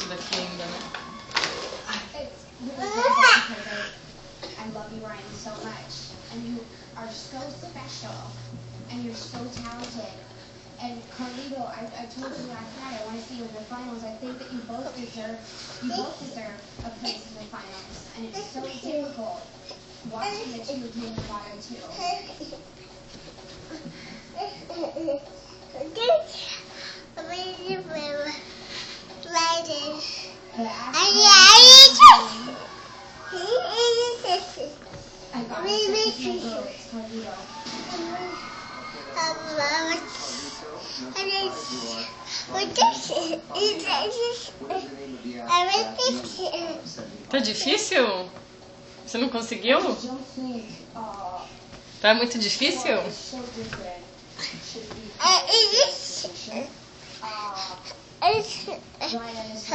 isso daqui ainda, né? It's really difficult because I love you, Ryan, so much. And you are so special. And you're so talented. And Carlito, I told you last night I want to see you in the finals. I think that you both deserve a place in the finals. And it's so difficult watching the two of you in the bottom two. I got it. It's Carlito. Tá difícil? Você não conseguiu? I don't think Tá muito difícil? it's so different. Should be Ryan is